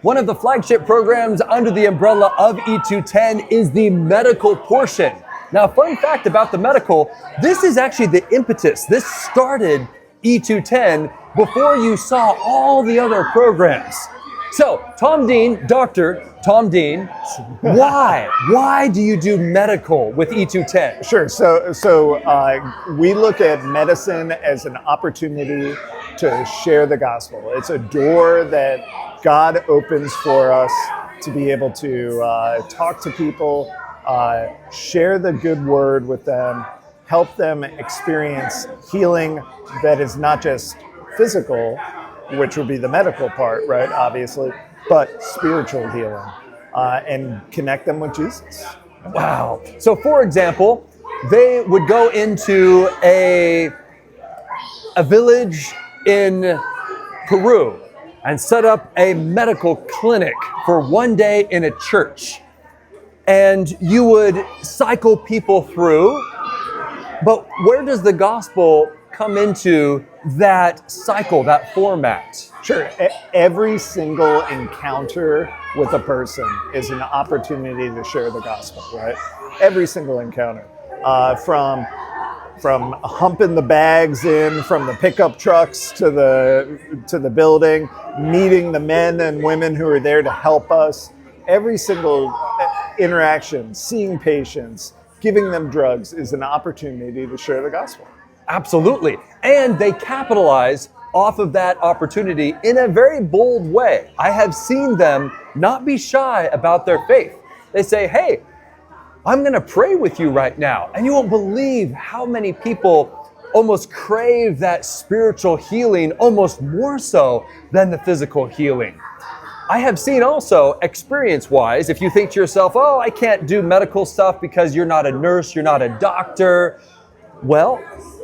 One of the flagship programs under the umbrella of e2Ten is the medical portion. Now, fun fact about the medical, this is actually the impetus. This started e2Ten before you saw all the other programs. So, Tom Dean, Dr. Tom Dean, why do you do medical with e2Ten? Sure. So we look at medicine as an opportunity to share the gospel. It's a door that God opens for us to be able to talk to people, share the good word with them, help them experience healing that is not just physical, which would be the medical part, right, obviously, but spiritual healing, and connect them with Jesus. Wow. So, for example, they would go into a village in Peru and set up a medical clinic for one day in a church. And you would cycle people through, but where does the gospel come into that cycle, that format? Sure. Every single encounter with a person is an opportunity to share the gospel, right? Every single encounter. From humping the bags in from the pickup trucks to the building, meeting the men and women who are there to help us. Every single interaction, seeing patients, giving them drugs is an opportunity to share the gospel. Absolutely. And they capitalize off of that opportunity in a very bold way. I have seen them not be shy about their faith. They say, hey, I'm going to pray with you right now. And you won't believe how many people almost crave that spiritual healing, almost more so than the physical healing. I have seen also, experience-wise, if you think to yourself, oh, I can't do medical stuff because you're not a nurse, you're not a doctor. Well,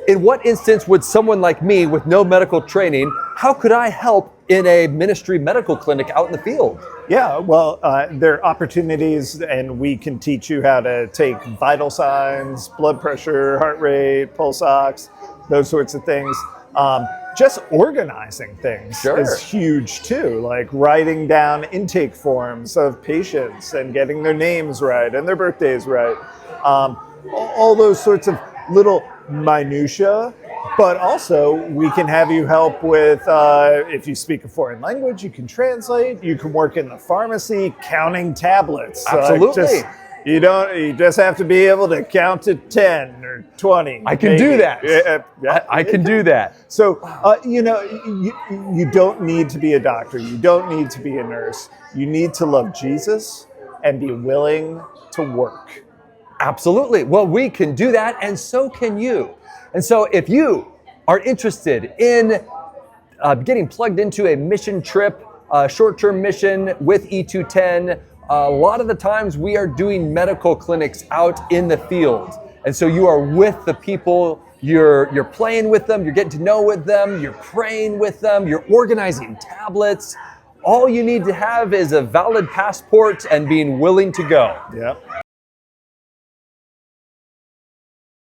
in what instance would someone like me with no medical training, how could I help in a ministry medical clinic out in the field? Yeah, well, there are opportunities, and we can teach you how to take vital signs, blood pressure, heart rate, pulse ox, those sorts of things. Just organizing things is huge too, like writing down intake forms of patients and getting their names right and their birthdays right. All those sorts of little minutia, but also we can have you help with, if you speak a foreign language, you can translate, you can work in the pharmacy counting tablets. Absolutely. You just have to be able to count to 10 or 20. I can do that. I can do that. So, you don't need to be a doctor. You don't need to be a nurse. You need to love Jesus and be willing to work. Absolutely. Well, we can do that, and so can you. And so if you are interested in getting plugged into a mission trip, a short-term mission with e2Ten, a lot of the times we are doing medical clinics out in the field. And so you are with the people, you're playing with them, you're getting to know with them, you're praying with them, you're organizing tablets. All you need to have is a valid passport and being willing to go. Yep.